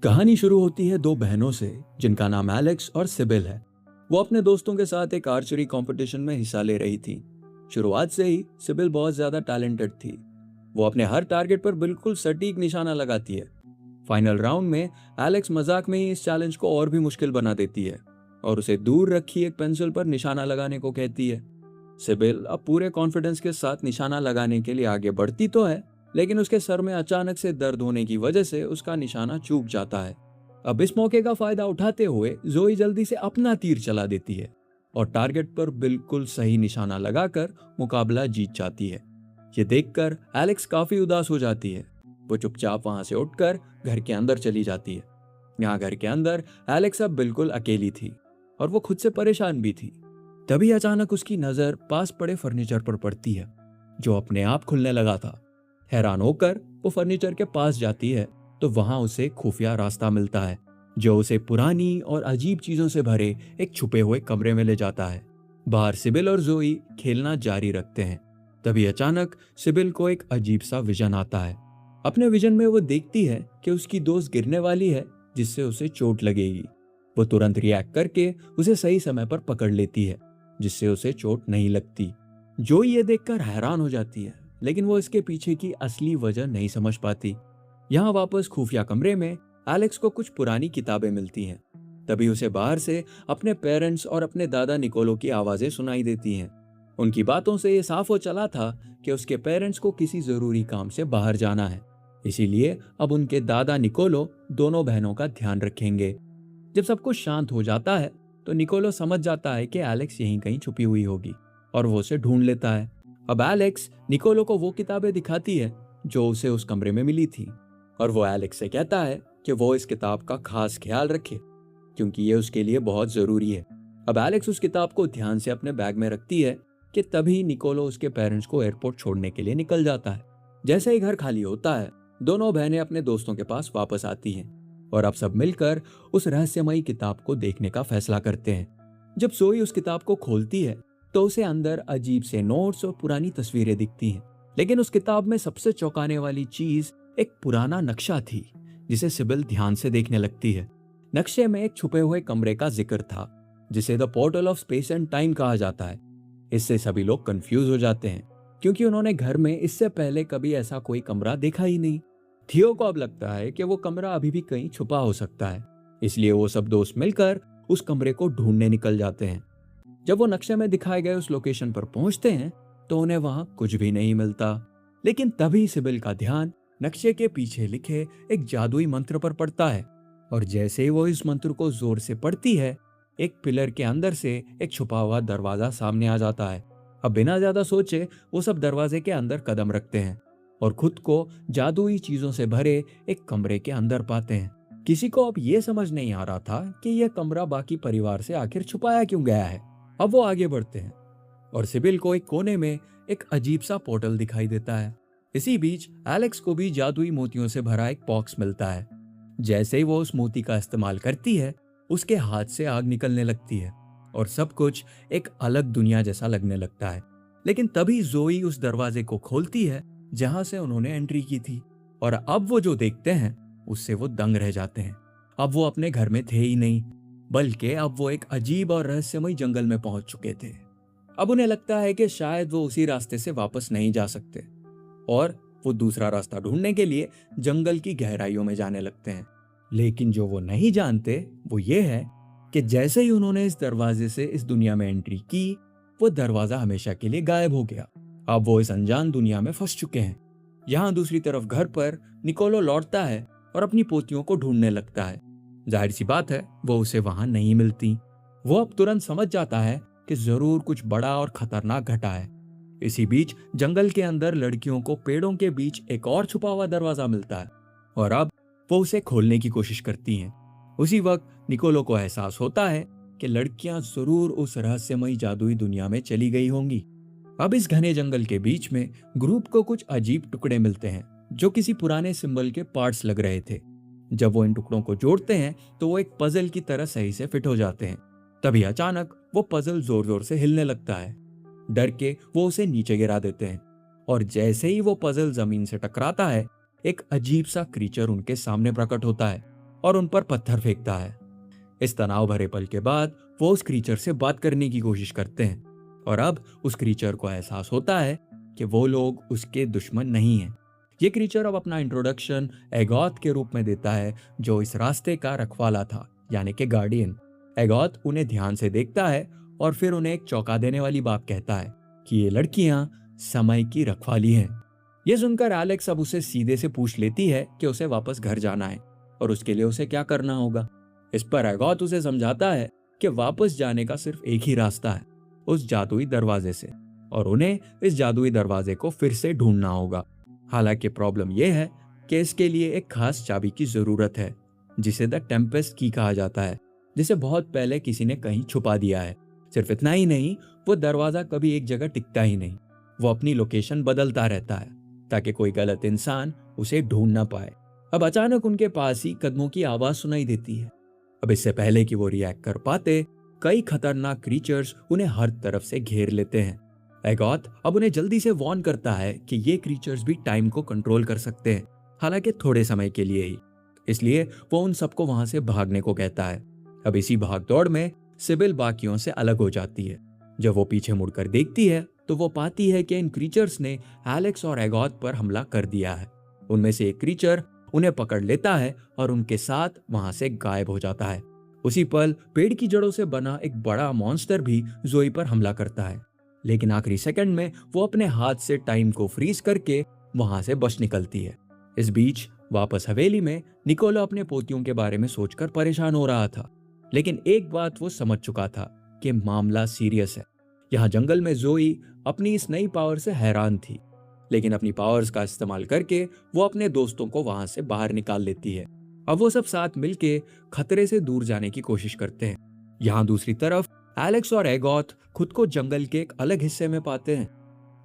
कहानी शुरू होती है दो बहनों से जिनका नाम एलेक्स और सिबिल है। वो अपने दोस्तों के साथ एक आर्चरी कंपटीशन में हिस्सा ले रही थी। शुरुआत से ही सिबिल बहुत ज्यादा टैलेंटेड थी। वो अपने हर टारगेट पर बिल्कुल सटीक निशाना लगाती है। फाइनल राउंड में एलेक्स मजाक में ही इस चैलेंज को और भी मुश्किल बना देती है और उसे दूर रखी एक पेंसिल पर निशाना लगाने को कहती है। सिबिल अब पूरे कॉन्फिडेंस के साथ निशाना लगाने के लिए आगे बढ़ती तो है, लेकिन उसके सर में अचानक से दर्द होने की वजह से उसका निशाना चूक जाता है। अब इस मौके का फायदा उठाते हुए जोई जल्दी से अपना तीर चला देती है और टारगेट पर बिल्कुल सही निशाना लगाकर मुकाबला जीत जाती है। ये देखकर एलेक्स काफी उदास हो जाती है। वो चुपचाप वहां से उठकर घर के अंदर चली जाती है। यहाँ घर के अंदर एलेक्स अब बिल्कुल अकेली थी और वो खुद से परेशान भी थी। तभी अचानक उसकी नजर पास पड़े फर्नीचर पर पड़ती है जो अपने आप खुलने लगा था। हैरान होकर वो फर्नीचर के पास जाती है तो वहां उसे खुफिया रास्ता मिलता है जो उसे पुरानी और अजीब चीजों से भरे एक छुपे हुए कमरे में ले जाता है। बाहर सिबिल और जोई खेलना जारी रखते हैं। तभी अचानक सिबिल को एक अजीब सा विजन आता है। अपने विजन में वो देखती है कि उसकी दोस्त गिरने वाली है जिससे उसे चोट लगेगी। वो तुरंत रिएक्ट करके उसे सही समय पर पकड़ लेती है जिससे उसे चोट नहीं लगती। जोई ये देखकर हैरान हो जाती है, लेकिन वो इसके पीछे की असली वजह नहीं समझ पाती। यहाँ वापस खुफिया कमरे में एलेक्स को कुछ पुरानी किताबें मिलती हैं। तभी उसे बाहर से अपने पेरेंट्स और अपने दादा निकोलो की आवाजें सुनाई देती हैं। उनकी बातों से ये साफ हो चला था कि उसके पेरेंट्स को किसी जरूरी काम से बाहर जाना है, इसीलिए अब उनके दादा निकोलो दोनों बहनों का ध्यान रखेंगे। जब सब कुछ शांत हो जाता है तो निकोलो समझ जाता है कि एलेक्स यहीं कहीं छुपी हुई होगी और वो उसे ढूंढ लेता है। अब एलेक्स निकोलो को वो किताबें दिखाती है जो उसे उस कमरे में मिली थी और वो एलेक्स से कहता है कि वो इस किताब का खास ख्याल रखे क्योंकि ये उसके लिए बहुत जरूरी है। अब एलेक्स उस किताब को ध्यान से अपने बैग में रखती है कि तभी निकोलो उसके पेरेंट्स को एयरपोर्ट छोड़ने के लिए निकल जाता है। जैसे ही घर खाली होता है दोनों बहनें अपने दोस्तों के पास वापस आती हैं और अब सब मिलकर उस रहस्यमयी किताब को देखने का फैसला करते हैं। जब जोई उस किताब को खोलती है तो उसे अंदर अजीब से नोट्स और पुरानी तस्वीरें दिखती हैं, लेकिन उस किताब में सबसे चौंकाने वाली चीज एक पुराना नक्शा थी जिसे सिबिल ध्यान से देखने लगती है। नक्शे में एक छुपे हुए कमरे का जिक्र था जिसे the portal of space and time कहा जाता है। इससे सभी लोग कंफ्यूज हो जाते हैं क्योंकि उन्होंने घर में इससे पहले कभी ऐसा कोई कमरा देखा ही नहीं। थियो को अब लगता है कि वो कमरा अभी भी कहीं छुपा हो सकता है, इसलिए वो सब दोस्त मिलकर उस कमरे को ढूंढने निकल जाते हैं। जब वो नक्शे में दिखाए गए उस लोकेशन पर पहुंचते हैं तो उन्हें वहां कुछ भी नहीं मिलता, लेकिन तभी सिबिल का ध्यान नक्शे के पीछे लिखे एक जादुई मंत्र पर पड़ता है और जैसे ही वो इस मंत्र को जोर से पढ़ती है एक पिलर के अंदर से एक छुपा हुआ दरवाजा सामने आ जाता है। अब बिना ज्यादा सोचे वो सब दरवाजे के अंदर कदम रखते हैं और खुद को जादुई चीजों से भरे एक कमरे के अंदर पाते हैं। किसी को अब ये समझ नहीं आ रहा था कि यह कमरा बाकी परिवार से आखिर छुपाया क्यों गया है। अब वो आगे बढ़ते हैं और सिबिल को एक कोने में एक अजीब सा पोर्टल दिखाई देता है। इसी बीच एलेक्स को भी जादुई मोतियों से भरा एक बॉक्स मिलता है। जैसे ही वो उस मोती का इस्तेमाल करती है उसके हाथ से आग निकलने लगती है और सब कुछ एक अलग दुनिया जैसा लगने लगता है। लेकिन तभी जोई उस दरवाजे को खोलती है जहां से उन्होंने एंट्री की थी और अब वो जो देखते हैं उससे वो दंग रह जाते हैं। अब वो अपने घर में थे ही नहीं, बल्कि अब वो एक अजीब और रहस्यमय जंगल में पहुंच चुके थे। अब उन्हें लगता है कि शायद वो उसी रास्ते से वापस नहीं जा सकते और वो दूसरा रास्ता ढूंढने के लिए जंगल की गहराइयों में जाने लगते हैं। लेकिन जो वो नहीं जानते वो ये है कि जैसे ही उन्होंने इस दरवाजे से इस दुनिया में एंट्री की वो दरवाजा हमेशा के लिए गायब हो गया। अब वो इस अनजान दुनिया में फंस चुके हैं। यहाँ दूसरी तरफ घर पर निकोलो लौटता है और अपनी पोतियों को ढूंढने लगता है। जाहिर सी बात है वो उसे वहां नहीं मिलती। वो अब तुरंत समझ जाता है कि जरूर कुछ बड़ा और खतरनाक घटा है। इसी बीच जंगल के अंदर लड़कियों को पेड़ों के बीच एक और छुपा हुआ दरवाजा मिलता है और अब वो उसे खोलने की कोशिश करती हैं। उसी वक्त निकोलो को एहसास होता है कि लड़कियां जरूर उस रहस्यमयी जादुई दुनिया में चली गई होंगी। अब इस घने जंगल के बीच में ग्रुप को कुछ अजीब टुकड़े मिलते हैं जो किसी पुराने सिंबल के पार्ट्स लग रहे थे। जब वो इन टुकड़ों को जोड़ते हैं तो वो एक पजल की तरह सही से फिट हो जाते हैं। तभी अचानक वो पजल जोर जोर से हिलने लगता है। डर के वो उसे नीचे गिरा देते हैं और जैसे ही वो पजल जमीन से टकराता है एक अजीब सा क्रीचर उनके सामने प्रकट होता है। और उन पर पत्थर फेंकता है। इस तनाव भरे पल के बाद वो उस क्रीचर से बात करने की कोशिश करते हैं और अब उस क्रीचर को एहसास होता है कि वो लोग उसके दुश्मन नहीं हैं। ये क्रीचर अब अपना इंट्रोडक्शन एगोथ के रूप में देता है, जो इस रास्ते का रखवाला था, यानी कि गार्डियन। एगोथ उन्हें ध्यान से देखता है और फिर उन्हें एक चौंका देने वाली बात कहता है कि ये लड़कियां समय की रखवाली हैं। ये सुनकर एलेक्स अब उसे सीधे से पूछ लेती है कि उसे वापस घर जाना है और उसके लिए उसे क्या करना होगा। इस पर एगोथ उसे समझाता है कि वापस जाने का सिर्फ एक ही रास्ता है, उस जादुई दरवाजे से, और उन्हें इस जादुई दरवाजे को फिर से ढूंढना होगा। हालांकि प्रॉब्लम यह है कि इसके लिए एक खास चाबी की जरूरत है, जिसे द टेम्पेस्ट की कहा जाता है, जिसे बहुत पहले किसी ने कहीं छुपा दिया है। सिर्फ इतना ही नहीं, वो दरवाजा कभी एक जगह टिकता ही नहीं, वो अपनी लोकेशन बदलता रहता है ताकि कोई गलत इंसान उसे ढूंढ ना पाए। अब अचानक उनके पास ही कदमों की आवाज सुनाई देती है। अब इससे पहले कि वो रिएक्ट कर पाते, कई खतरनाक क्रीचर्स उन्हें हर तरफ से घेर लेते हैं। एगोथ अब उन्हें जल्दी से वार्न करता है कि ये क्रीचर्स भी टाइम को कंट्रोल कर सकते हैं, हालांकि थोड़े समय के लिए ही। इसलिए वो उन सबको वहां से भागने को कहता है। अब इसी भागदौड़ में सिबिल बाकियों से अलग हो जाती है। जब वो पीछे मुड़कर देखती है तो वो पाती है कि इन क्रीचर्स ने एलेक्स और एगोथ पर हमला कर दिया है। उनमें से एक क्रीचर उन्हें पकड़ लेता है और उनके साथ वहां से गायब हो जाता है। उसी पल पेड़ की जड़ों से बना एक बड़ा मॉन्स्टर भी जोई पर हमला करता है, लेकिन आखिरी सेकंड में वो अपने हाथ से टाइम को फ्रीज करके वहां से बच निकलती है। इस बीच वापस हवेली में निकोला अपने पोतियों के बारे में सोचकर परेशान हो रहा था, लेकिन एक बात वो समझ चुका था कि मामला सीरियस है। यहाँ जंगल में जोई अपनी इस नई पावर से हैरान थी, लेकिन अपनी पावर्स का इस्तेमाल करके वो अपने दोस्तों को वहां से बाहर निकाल लेती है। अब वो सब साथ मिलके खतरे से दूर जाने की कोशिश करते हैं। यहाँ दूसरी तरफ एलेक्स और एगोथ खुद को जंगल के एक अलग हिस्से में पाते हैं,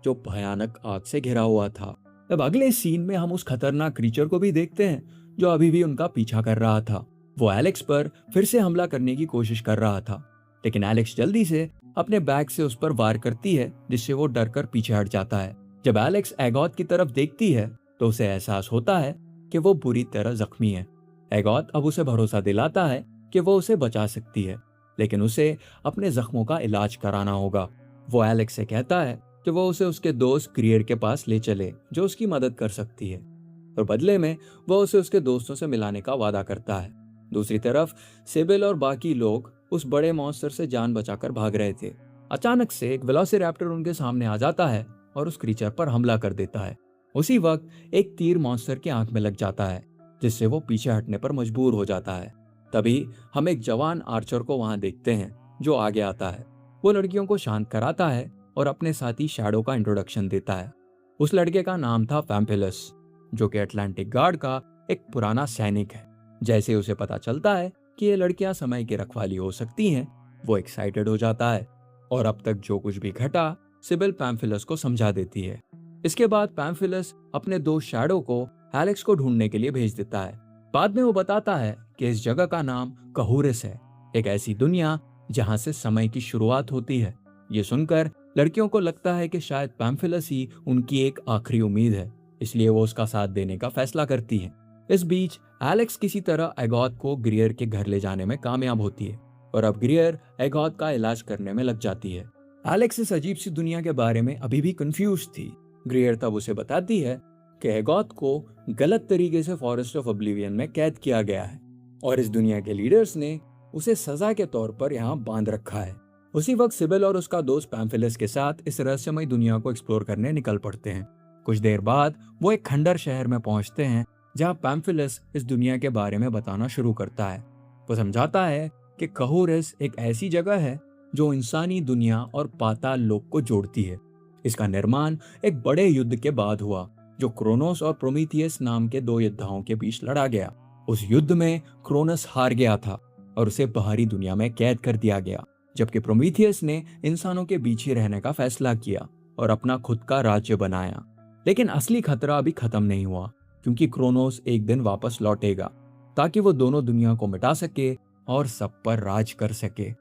जो भयानक आग से घिरा हुआ था। अब अगले सीन में हम उस खतरनाक क्रीचर को भी देखते हैं, जो अभी भी उनका पीछा कर रहा था। वो एलेक्स पर फिर से हमला करने की कोशिश कर रहा था, लेकिन एलेक्स जल्दी से अपने बैग से उस पर वार करती है, जिससे वो डर कर पीछे हट जाता है। जब एलेक्स एगोथ की तरफ देखती है तो उसे एहसास होता है कि वो बुरी तरह जख्मी है। एगोथ अब उसे भरोसा दिलाता है कि वो उसे बचा सकती है, लेकिन उसे अपने जख्मों का इलाज कराना होगा। वो एलेक्स से कहता है कि वो उसे उसके दोस्त ग्रियर के पास ले चले, जो उसकी मदद कर सकती है, और बदले में वो उसे उसके दोस्तों से मिलाने का वादा करता है। दूसरी तरफ सिबिल और बाकी लोग उस बड़े मॉन्स्टर से जान बचाकर भाग रहे थे। अचानक से एक वेलोसिरैप्टर उनके सामने आ जाता है और उस क्रीचर पर हमला कर देता है। उसी वक्त एक तीर मॉन्स्टर की आंख में लग जाता है, जिससे वो पीछे हटने पर मजबूर हो जाता है। तभी हम एक जवान आर्चर को वहां देखते हैं, जो आगे आता है। वो लड़कियों को शांत कराता है और अपने साथी शैडो का इंट्रोडक्शन देता है। उस लड़के का नाम था पैम्फिलस, जो कि अटलांटिक गार्ड का एक पुराना सैनिक है। जैसे उसे पता चलता है कि ये लड़कियां समय की रखवाली हो सकती हैं, वो एक्साइटेड हो जाता है और अब तक जो कुछ भी घटा सिबिल पैम्फिलस को समझा देती है। इसके बाद पैम्फिलस अपने दोस्त शैडो को एलेक्स को ढूंढने के लिए भेज देता है। बाद में वो बताता है कि इस जगह का नाम कहूरिस है, एक ऐसी दुनिया जहां से समय की शुरुआत होती है। ये सुनकर लड़कियों को लगता है कि शायद पैम्फिलस ही उनकी एक आखिरी उम्मीद है, इसलिए वो उसका साथ देने का फैसला करती है। इस बीच एलेक्स किसी तरह एगोथ को ग्रियर के घर ले जाने में कामयाब होती है और अब ग्रियर एगोथ का इलाज करने में लग जाती है। एलेक्स इस अजीब सी दुनिया के बारे में अभी भी कंफ्यूज थी। ग्रियर तब उसे बताती है कि एगोथ को गलत तरीके से फॉरेस्ट ऑफ ऑब्लिवियन में कैद किया गया है और इस दुनिया के लीडर्स ने उसे सजा के तौर पर यहाँ बांध रखा है। उसी वक्त सिबिल और उसका दोस्त पैम्फिलस के साथ इस रहस्यमय दुनिया को एक्सप्लोर करने निकल पड़ते हैं। कुछ देर बाद वो एक खंडर शहर में पहुंचते हैं, जहां पैम्फिलस इस दुनिया के बारे में बताना शुरू करता है। वो समझाता है कि कहूरिस एक ऐसी जगह है जो इंसानी दुनिया और पाताल लोक को जोड़ती है। इसका निर्माण एक बड़े युद्ध के बाद हुआ, जो क्रोनोस और प्रोमीथियस नाम के दो योद्धाओं के बीच लड़ा गया। उस युद्ध में क्रोनस हार गया था और उसे बाहरी दुनिया में कैद कर दिया गया, जबकि प्रोमीथियस ने इंसानों के बीच ही रहने का फैसला किया और अपना खुद का राज्य बनाया। लेकिन असली खतरा अभी खत्म नहीं हुआ, क्योंकि क्रोनोस एक दिन वापस लौटेगा ताकि वो दोनों दुनिया को मिटा सके और सब पर राज कर सके,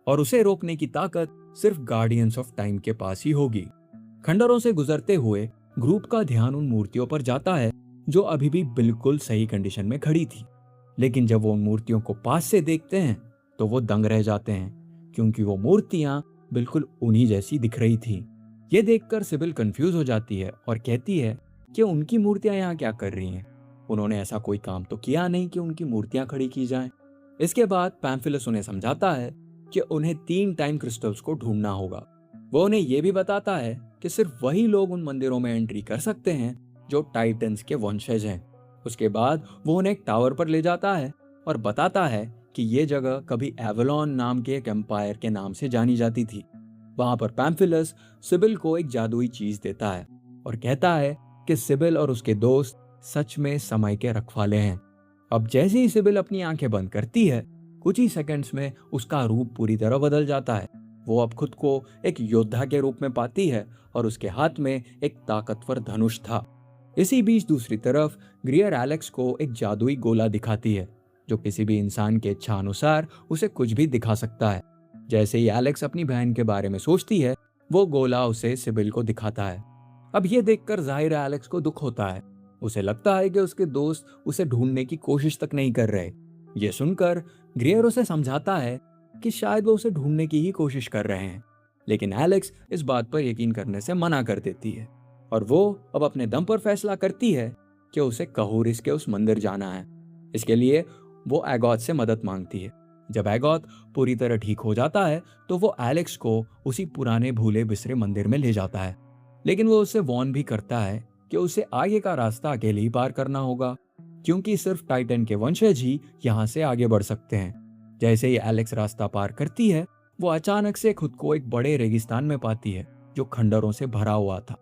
और उसे रोकने की ताकत सिर्फ गार्डियंस ऑफ टाइम के पास ही होगी। खंडरों से गुजरते हुए ग्रुप का ध्यान उन मूर्तियों पर जाता है जो अभी भी बिल्कुल सही कंडीशन में खड़ी थी। लेकिन जब वो उन मूर्तियों को पास से देखते हैं तो वो दंग रह जाते हैं, क्योंकि वो मूर्तियां बिल्कुल उन्हीं जैसी दिख रही थी। ये देखकर सिबिल कंफ्यूज हो जाती है और कहती है कि उनकी मूर्तियां यहाँ क्या कर रही हैं। उन्होंने ऐसा कोई काम तो किया नहीं कि उनकी मूर्तियां खड़ी की जाएं। इसके बाद पैम्फिलस उन्हें समझाता है कि उन्हें 3 टाइम क्रिस्टल्स को ढूंढना होगा। वो उन्हें यह भी बताता है कि सिर्फ वही लोग उन मंदिरों में एंट्री कर सकते हैं जो टाइटन्स के वंशज हैं। उसके बाद वो उन्हें एक टावर पर ले जाता है और बताता है कि ये जगह कभी एवलॉन नाम के एक एम्पायर के नाम से जानी जाती थी। वहां पर पैम्फिलस सिबिल को एक जादुई चीज देता है और कहता है कि सिबिल और उसके दोस्त सच में समय के रखवाले हैं। अब जैसे ही सिबिल अपनी आंखें बंद करती है, कुछ ही सेकंड्स में उसका रूप पूरी तरह बदल जाता है। वो अब खुद को एक योद्धा के रूप में पाती है और उसके हाथ में एक ताकतवर धनुष था। इसी बीच दूसरी तरफ ग्रियर एलेक्स को एक जादुई गोला दिखाती है जो किसी भी इंसान के इच्छा अनुसार उसे कुछ भी दिखा सकता है। जैसे ही एलेक्स अपनी बहन के बारे में सोचती है, वो गोला उसे सिबिल को दिखाता है। अब ये देखकर जाहिर है एलेक्स को दुख होता है। उसे लगता है कि उसके दोस्त उसे ढूंढने की कोशिश तक नहीं कर रहे। ये सुनकर ग्रियर उसे समझाता है कि शायद वो उसे ढूंढने की ही कोशिश कर रहे हैं, लेकिन एलेक्स इस बात पर यकीन करने से मना कर देती है और वो अब अपने दम पर फैसला करती है कि उसे कहूरिस के उस मंदिर जाना है। इसके लिए वो एगोथ से मदद मांगती है। जब एगोथ पूरी तरह ठीक हो जाता है तो वो एलेक्स को उसी पुराने भूले बिसरे मंदिर में ले जाता है, लेकिन वो उसे वॉर्न भी करता है कि उसे आगे का रास्ता अकेले ही पार करना होगा, क्योंकि सिर्फ टाइटन के वंशज ही यहाँ से आगे बढ़ सकते हैं। जैसे ही एलेक्स रास्ता पार करती है, वो अचानक से खुद को एक बड़े रेगिस्तान में पाती है जो खंडरों से भरा हुआ था।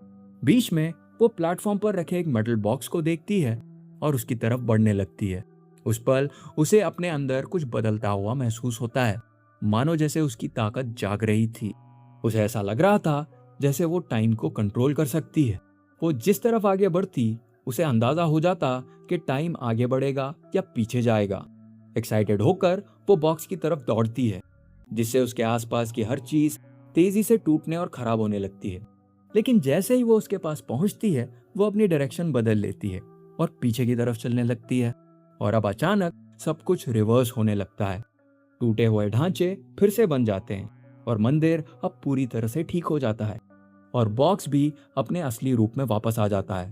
बीच में वो प्लेटफॉर्म पर रखे एक मेटल बॉक्स को देखती है और उसकी तरफ बढ़ने लगती है। उस पल उसे अपने अंदर कुछ बदलता हुआ महसूस होता है, मानो जैसे उसकी ताकत जाग रही थी। उसे ऐसा लग रहा था जैसे वो टाइम को कंट्रोल कर सकती है। वो जिस तरफ आगे बढ़ती, उसे अंदाजा हो जाता कि टाइम आगे बढ़ेगा या पीछे जाएगा। एक्साइटेड होकर वो बॉक्स की तरफ दौड़ती है, जिससे उसके आसपास की हर चीज तेजी से टूटने और खराब होने लगती है। लेकिन जैसे ही वो उसके पास पहुंचती है, वो अपनी डायरेक्शन बदल लेती है और पीछे की तरफ चलने लगती है। और अब अचानक सब कुछ रिवर्स होने लगता है। टूटे हुए ढांचे फिर से बन जाते हैं और मंदिर अब पूरी तरह से ठीक हो जाता है और बॉक्स भी अपने असली रूप में वापस आ जाता है।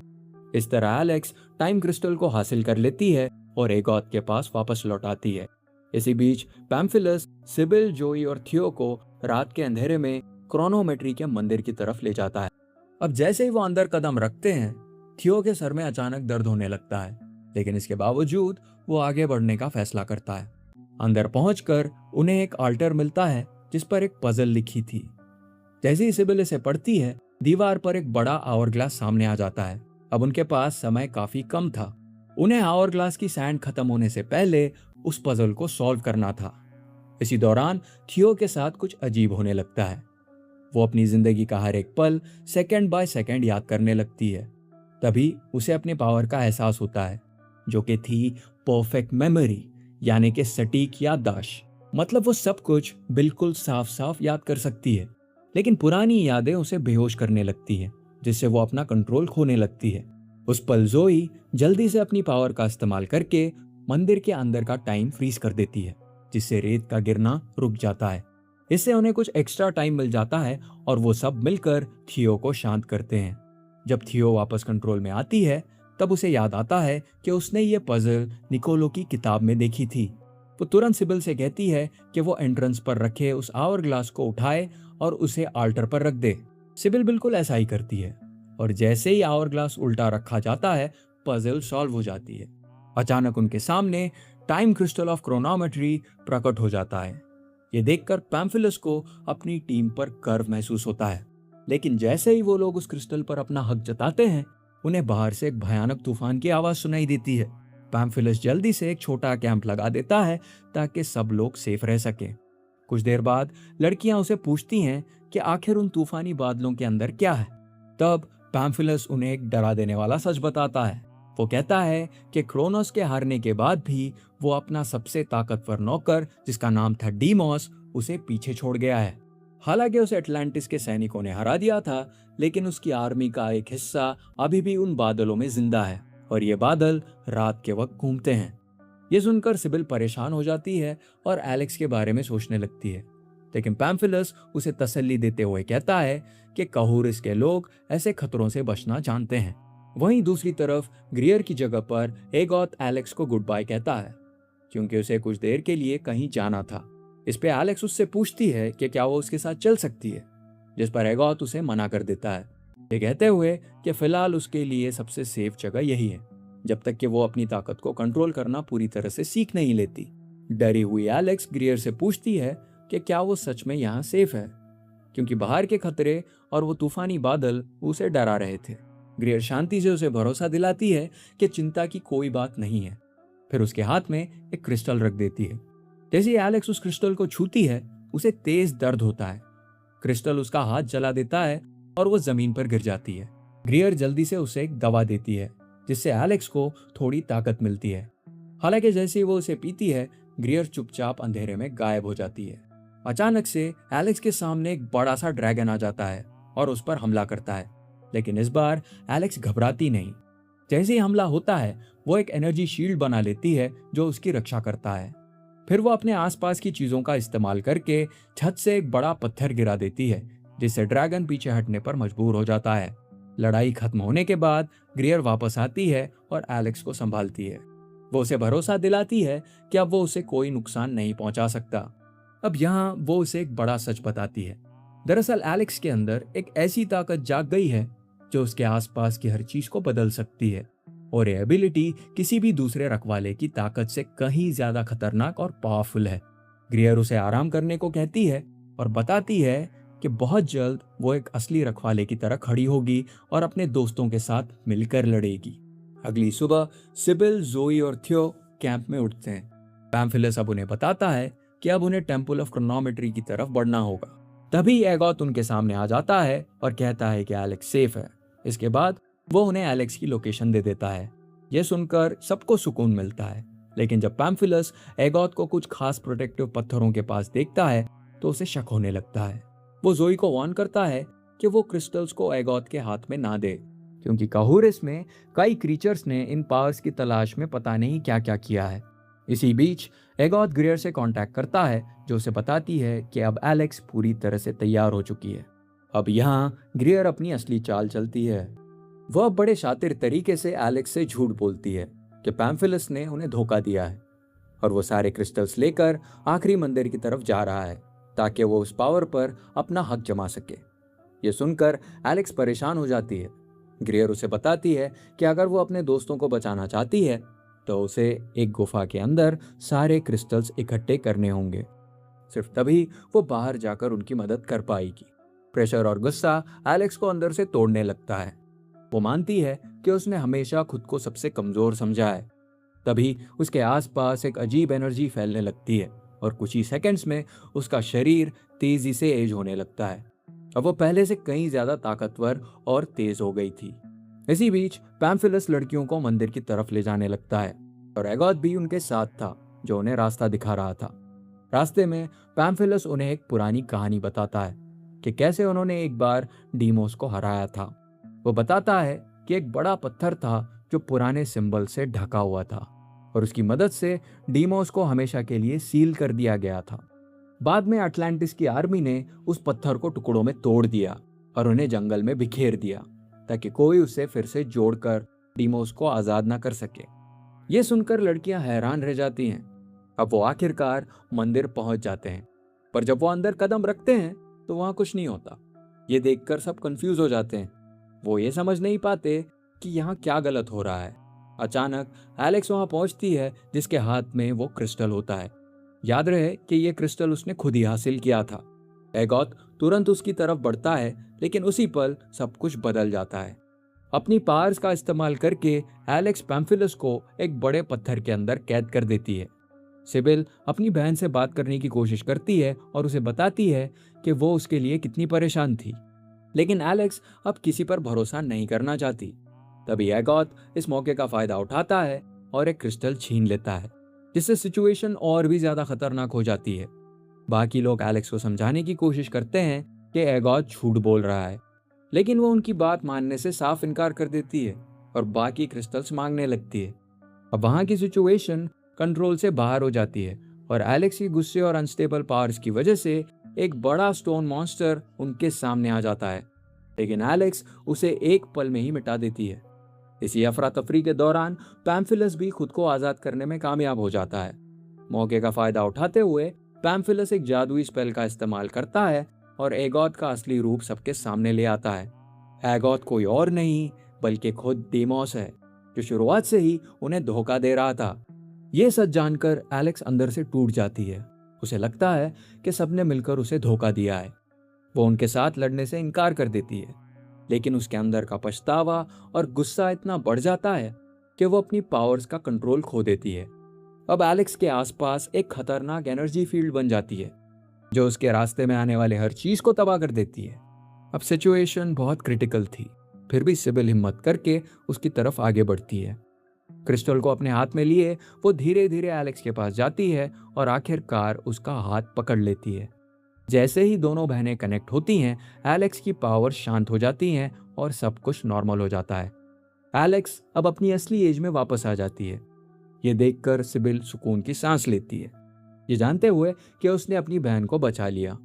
इस तरह एलेक्स टाइम क्रिस्टल को हासिल कर लेती है और एगोथ के पास वापस लौट आती है। इसी बीच पैम्फिलस सिबिल, जोई और थियो को रात के अंधेरे में क्रोनोमेट्री के मंदिर की तरफ ले जाता है। अब जैसे ही वो अंदर कदम रखते हैं, थियो के सर में अचानक दर्द होने लगता है, लेकिन इसके बावजूद वो आगे बढ़ने का फैसला करता है। अंदर पहुंचकर उन्हें एक आल्टर मिलता है जिस पर एक पजल लिखी थी। जैसे ही सिबिल इसे पढ़ती है, दीवार पर एक बड़ा आवर ग्लास सामने आ जाता है। अब उनके पास समय काफी कम था। उन्हें आवर ग्लास की सैंड खत्म होने से पहले उस पजल को सॉल्व करना था। इसी दौरान थियो के साथ कुछ अजीब होने लगता है। वो अपनी जिंदगी का हर एक पल सेकंड बाय सेकंड याद करने लगती है। तभी उसे अपने पावर का एहसास होता है, जो कि थी परफेक्ट मेमोरी, यानी कि सटीक याददाश्त। मतलब वो सब कुछ बिल्कुल साफ साफ याद कर सकती है, लेकिन पुरानी यादें उसे बेहोश करने लगती है, जिससे वो अपना कंट्रोल खोने लगती है। उस पल जोई जल्दी से अपनी पावर का इस्तेमाल करके मंदिर के अंदर का टाइम फ्रीज कर देती है, जिससे रेत का गिरना रुक जाता है। इससे उन्हें कुछ एक्स्ट्रा टाइम मिल जाता है और वो सब मिलकर थियो को शांत करते हैं। जब थियो वापस कंट्रोल में आती है, तब उसे याद आता है कि उसने ये पजल निकोलो की किताब में देखी थी। वो तुरंत सिबिल से कहती है कि वो एंट्रेंस पर रखे उस आवर ग्लास को उठाए और उसे आल्टर पर रख दे। सिबिल बिल्कुल ऐसा ही करती है और जैसे ही आवर ग्लास उल्टा रखा जाता है, पजल सॉल्व हो जाती है। अचानक उनके सामने टाइम क्रिस्टल ऑफ क्रोनोमेट्री प्रकट हो जाता है। ये देखकर पैम्फिलस को अपनी टीम पर गर्व महसूस होता है, लेकिन जैसे ही वो लोग उस क्रिस्टल पर अपना हक जताते हैं, उन्हें बाहर से एक भयानक तूफान की आवाज सुनाई देती है। पैम्फिलस जल्दी से एक छोटा कैंप लगा देता है ताकि सब लोग सेफ रह सकें। कुछ देर बाद लड़कियां उसे पूछती हैं कि आखिर उन तूफानी बादलों के अंदर क्या है। तब पैम्फिलस उन्हें एक डरा देने वाला सच बताता है। वो कहता है कि क्रोनोस के हारने के बाद भी वो अपना सबसे ताकतवर नौकर, जिसका नाम था डीमोस, उसे पीछे छोड़ गया है। हालांकि उसे अटलांटिस के सैनिकों ने हरा दिया था, लेकिन उसकी आर्मी का एक हिस्सा अभी भी उन बादलों में जिंदा है और ये बादल रात के वक्त घूमते हैं। ये सुनकर सिबिल परेशान हो जाती है और एलेक्स के बारे में सोचने लगती है, लेकिन पैम्फिलस उसे तसल्ली देते हुए कहता है कि कहूरिस के लोग ऐसे खतरों से बचना जानते हैं। वहीं दूसरी तरफ ग्रियर की जगह पर एगोथ एलेक्स को गुड बाय कहता है, क्योंकि उसे कुछ देर के लिए कहीं जाना था। इस पे एलेक्स उससे पूछती है कि क्या वो उसके साथ चल सकती है, जिस पर एगोथ उसे मना कर देता है, ये कहते हुए कि फिलहाल उसके लिए सबसे सेफ जगह यही है, जब तक कि वो अपनी ताकत को कंट्रोल करना पूरी तरह से सीख नहीं लेती। डरी हुई एलेक्स ग्रियर से पूछती है कि क्या वो सच में यहाँ सेफ है, क्योंकि बाहर के खतरे और वो तूफानी बादल उसे डरा रहे थे। ग्रियर शांति से उसे भरोसा दिलाती है कि चिंता की कोई बात नहीं है। फिर उसके हाथ में एक क्रिस्टल रख देती है। जैसे ही एलेक्स उस क्रिस्टल को छूती है, उसे तेज दर्द होता है। क्रिस्टल उसका हाथ जला देता है और वो जमीन पर गिर जाती है। ग्रियर जल्दी से उसे एक दवा देती है, जिससे एलेक्स को थोड़ी ताकत मिलती है। हालांकि जैसे ही वो उसे पीती है, ग्रियर चुपचाप अंधेरे में गायब हो जाती है। अचानक से एलेक्स के सामने एक बड़ा सा ड्रैगन आ जाता है और उस पर हमला करता है, लेकिन इस बार एलेक्स घबराती नहीं। जैसे ही हमला होता है, वो एक एनर्जी शील्ड बना लेती है जो उसकी रक्षा करता है। फिर वो अपने आसपास की चीजों का इस्तेमाल करके छत से एक बड़ा पत्थर गिरा देती है, जिससे ड्रैगन पीछे हटने पर मजबूर हो जाता है। लड़ाई खत्म होने के बाद ग्रियर वापस आती है और एलेक्स को संभालती है। वो उसे भरोसा दिलाती है कि अब वो उसे कोई नुकसान नहीं पहुंचा सकता। अब यहाँ वो उसे एक बड़ा सच बताती है। दरअसल एलेक्स के अंदर एक ऐसी ताकत जाग गई है जो उसके आसपास की हर चीज को बदल सकती है, और ये एबिलिटी किसी भी दूसरे रखवाले की ताकत से कहीं ज्यादा खतरनाक और पावरफुल है। ग्रियर उसे आराम करने को कहती है और बताती है कि बहुत जल्द वो एक असली रखवाले की तरह खड़ी होगी और अपने दोस्तों के साथ मिलकर लड़ेगी। अगली सुबह सिबिल, जोई और थियो कैंप में उठते हैं। पैम्फिलस अब उन्हें बताता है कि अब उन्हें टेम्पल ऑफ क्रोनोमेट्री की तरफ बढ़ना होगा। तभी एगोथ उनके सामने आ जाता है और कहता है कि एलेक्स सेफ है। इसके बाद वो उन्हें एलेक्स की लोकेशन दे देता है। यह सुनकर सबको सुकून मिलता है, लेकिन जब पैम्फिलस एगोथ को कुछ खास प्रोटेक्टिव पत्थरों के पास देखता है तो उसे शक होने लगता है। वो जोई को वार्न करता है कि वो क्रिस्टल्स को एगोथ के हाथ में ना दे, क्योंकि कहूरिस में कई क्रीचर्स ने इन पावर्स की तलाश में पता नहीं क्या क्या किया है। इसी बीच एगोथ ग्रियर से कांटेक्ट करता है, जो उसे बताती है कि अब एलेक्स पूरी तरह से तैयार हो चुकी है। अब यहाँ ग्रियर अपनी असली चाल चलती है। वह बड़े शातिर तरीके से एलेक्स से झूठ बोलती है कि पैम्फिलस ने उन्हें धोखा दिया है, और वो सारे क्रिस्टल्स लेकर आखिरी मंदिर की तरफ जा रहा है ताकि वो उस पावर पर अपना हक जमा सके। ये सुनकर एलेक्स परेशान हो जाती है। ग्रियर उसे बताती है कि अगर वो अपने दोस्तों को बचाना चाहती है तो उसे एक गुफा के अंदर सारे क्रिस्टल्स इकट्ठे करने होंगे। सिर्फ तभी वो बाहर जाकर उनकी मदद कर पाएगी। प्रेशर और गुस्सा एलेक्स को अंदर से तोड़ने लगता है। वो मानती है कि उसने हमेशा खुद को सबसे कमजोर समझा है। तभी उसके आसपास एक अजीब एनर्जी फैलने लगती है और कुछ ही सेकंड्स में उसका शरीर तेजी से एज होने लगता है। अब वो पहले से कहीं ज्यादा ताकतवर और तेज हो गई थी। इसी बीच पैम्फिलस लड़कियों को मंदिर की तरफ ले जाने लगता है और एगोथ भी उनके साथ था, जो उन्हें रास्ता दिखा रहा था। रास्ते में पैम्फिलस उन्हें एक पुरानी कहानी बताता है कि कैसे उन्होंने एक बार डीमोस को हराया था। वो बताता है कि एक बड़ा पत्थर था जो पुराने सिंबल से ढका हुआ था, और उसकी मदद से डीमोस को हमेशा के लिए सील कर दिया गया था। बाद में अटलांटिस की आर्मी ने उस पत्थर को टुकड़ों में तोड़ दिया और उन्हें जंगल में बिखेर दिया, ताकि कोई उसे फिर से जोड़कर डीमोस को आजाद ना कर सके। ये सुनकर लड़कियां हैरान रह जाती हैं। अब वो आखिरकार मंदिर पहुंच जाते हैं, पर जब वो अंदर कदम रखते हैं तो वहां कुछ नहीं होता। ये देखकर सब कंफ्यूज हो जाते हैं। वो ये समझ नहीं पाते कि यहाँ क्या गलत हो रहा है। अचानक एलेक्स वहां पहुंचती है, जिसके हाथ में वो क्रिस्टल होता है। याद रहे कि ये क्रिस्टल उसने खुद ही हासिल किया था। एगोथ तुरंत उसकी तरफ बढ़ता है, लेकिन उसी पल सब कुछ बदल जाता है। अपनी पावर्स का इस्तेमाल करके एलेक्स पैम्फिलस को एक बड़े पत्थर के अंदर कैद कर देती है। सिबिल अपनी बहन से बात करने की कोशिश करती है और उसे बताती है कि वो उसके लिए कितनी परेशान थी, लेकिन एलेक्स अब किसी पर भरोसा नहीं करना चाहती। तभी एगोथ इस मौके का फायदा उठाता है और एक क्रिस्टल छीन लेता है, जिससे सिचुएशन और भी ज्यादा खतरनाक हो जाती है। बाकी लोग एलेक्स को समझाने की कोशिश करते हैं कि एगोथ झूठ बोल रहा है, लेकिन वो उनकी बात मानने से साफ इनकार कर देती है और बाकी क्रिस्टल्स मांगने लगती है। अब वहां की सिचुएशन कंट्रोल से बाहर हो जाती है और एलेक्स की गुस्से और अनस्टेबल पावर्स की वजह से एक बड़ा स्टोन मॉन्स्टर उनके सामने आ जाता है, लेकिन एलेक्स उसे एक पल में ही मिटा देती है। इसी अफरा तफरी के दौरान पैम्फिलस भी खुद को आजाद करने में कामयाब हो जाता है। मौके का फायदा उठाते हुए पैम्फिलस एक जादुई स्पेल का इस्तेमाल करता है और एगोथ का असली रूप सबके सामने ले आता है। एगोथ कोई और नहीं बल्कि खुद डेमोस है, जो शुरुआत से ही उन्हें धोखा दे रहा था। ये सच जानकर एलेक्स अंदर से टूट जाती है। उसे लगता है कि सबने मिलकर उसे धोखा दिया है। वो उनके साथ लड़ने से इनकार कर देती है, लेकिन उसके अंदर का पछतावा और गुस्सा इतना बढ़ जाता है कि वो अपनी पावर्स का कंट्रोल खो देती है। अब एलेक्स के आसपास एक खतरनाक एनर्जी फील्ड बन जाती है, जो उसके रास्ते में आने वाले हर चीज को तबाह कर देती है। अब सिचुएशन बहुत क्रिटिकल थी, फिर भी सिबिल हिम्मत करके उसकी तरफ आगे बढ़ती है। क्रिस्टल को अपने हाथ में लिए वो धीरे धीरे एलेक्स के पास जाती है और आखिरकार उसका हाथ पकड़ लेती है। जैसे ही दोनों बहनें कनेक्ट होती हैं, एलेक्स की पावर शांत हो जाती हैं और सब कुछ नॉर्मल हो जाता है। एलेक्स अब अपनी असली एज में वापस आ जाती है। ये देखकर सिबिल सुकून की सांस लेती है, ये जानते हुए कि उसने अपनी बहन को बचा लिया।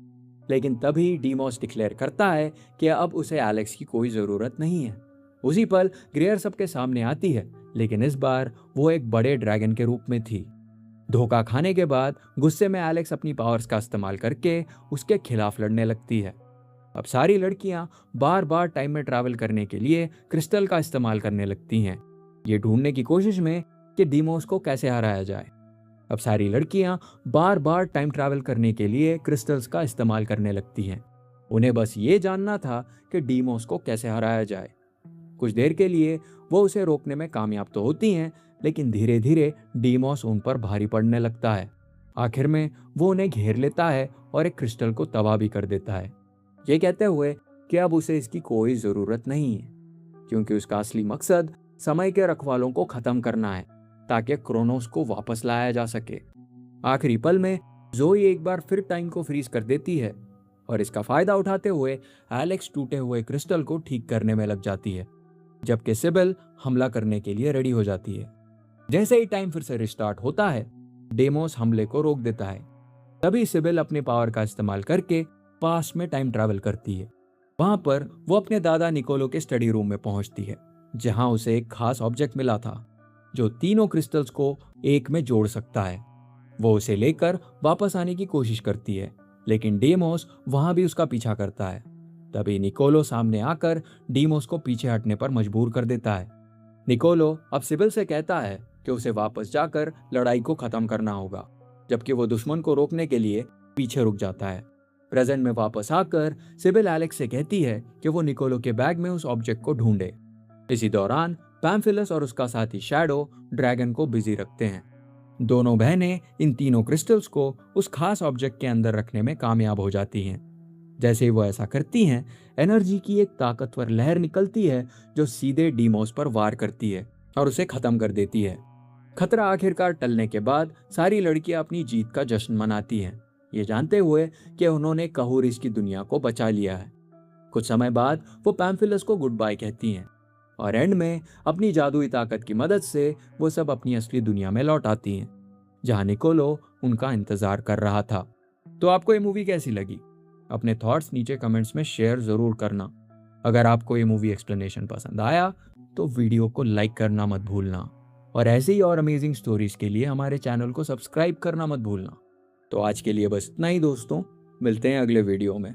लेकिन तभी डीमोस डिक्लेयर करता है कि अब उसे एलेक्स की कोई जरूरत नहीं है। उसी पल ग्रेयर सबके सामने आती है, लेकिन इस बार वो एक बड़े ड्रैगन के रूप में थी। धोखा खाने के बाद गुस्से में एलेक्स अपनी पावर्स का इस्तेमाल करके उसके खिलाफ लड़ने लगती है। अब सारी लड़कियां बार बार टाइम में ट्रैवल करने के लिए क्रिस्टल का इस्तेमाल करने लगती हैं, ये ढूंढने की कोशिश में कि डीमोस को कैसे हराया जाए। अब सारी लड़कियां बार बार टाइम ट्रैवल करने के लिए क्रिस्टल्स का इस्तेमाल करने लगती हैं। उन्हें बस ये जानना था कि डीमोस को कैसे हराया जाए। कुछ देर के लिए वो उसे रोकने में कामयाब तो होती हैं, लेकिन धीरे धीरे डीमोस उन पर भारी पड़ने लगता है। आखिर में वो उन्हें घेर लेता है और एक क्रिस्टल को तबाह भी कर देता है, ये कहते हुए कि अब उसे इसकी कोई जरूरत नहीं है, क्योंकि उसका असली मकसद समय के रखवालों को खत्म करना है, ताकि क्रोनोस को वापस लाया जा सके। आखिरी पल में जोई एक बार फिर टाइम को फ्रीज कर देती है और इसका फायदा उठाते हुए एलेक्स टूटे हुए क्रिस्टल को ठीक करने में लग जाती है, जबकि सिबिल हमला करने के लिए रेडी हो जाती है। जैसे ही टाइम फिर से रिस्टार्ट होता है, डेमोस हमले को रोक देता है। तभी सिबिल अपने पावर का इस्तेमाल करके पास्ट में टाइम ट्रैवल करती है। वहां पर वो अपने दादा निकोलो के स्टडी रूम में पहुंचती है, जहां उसे एक खास ऑब्जेक्ट मिला था जो तीनों क्रिस्टल्स को एक में जोड़ सकता है। वो उसे लेकर वापस आने की कोशिश करती है, लेकिन डेमोस वहां भी उसका पीछा करता है। तभी निकोलो सामने आकर डीमोस को पीछे हटने पर मजबूर कर देता है। निकोलो अब सिबिल से कहता है कि उसे वापस जाकर लड़ाई को खत्म करना होगा, जबकि वो दुश्मन को रोकने के लिए पीछे रुक जाता है। प्रेजेंट में वापस आकर सिबिल एलेक्स से कहती है कि वो निकोलो के बैग में उस ऑब्जेक्ट को ढूंढे। इसी दौरान पैम्फिलस और उसका साथी शैडो ड्रैगन को बिजी रखते हैं। दोनों बहनें इन तीनों क्रिस्टल्स को उस खास ऑब्जेक्ट के अंदर रखने में कामयाब हो जाती हैं। जैसे ही वो ऐसा करती हैं, एनर्जी की एक ताकतवर लहर निकलती है जो सीधे डीमोस पर वार करती है और उसे खत्म कर देती है। खतरा आखिरकार टलने के बाद सारी लड़कियां अपनी जीत का जश्न मनाती हैं, ये जानते हुए कि उन्होंने कहूरिस की दुनिया को बचा लिया है। कुछ समय बाद वो पैम्फिलस को गुड बाय कहती हैं और एंड में अपनी जादुई ताकत की मदद से वो सब अपनी असली दुनिया में लौट आती हैं, जहां निकोलो उनका इंतजार कर रहा था। तो आपको ये मूवी कैसी लगी? अपने थॉट्स नीचे कमेंट्स में शेयर जरूर करना। अगर आपको ये मूवी एक्सप्लेनेशन पसंद आया तो वीडियो को लाइक करना मत भूलना, और ऐसे ही और अमेजिंग स्टोरीज के लिए हमारे चैनल को सब्सक्राइब करना मत भूलना। तो आज के लिए बस इतना ही दोस्तों, मिलते हैं अगले वीडियो में।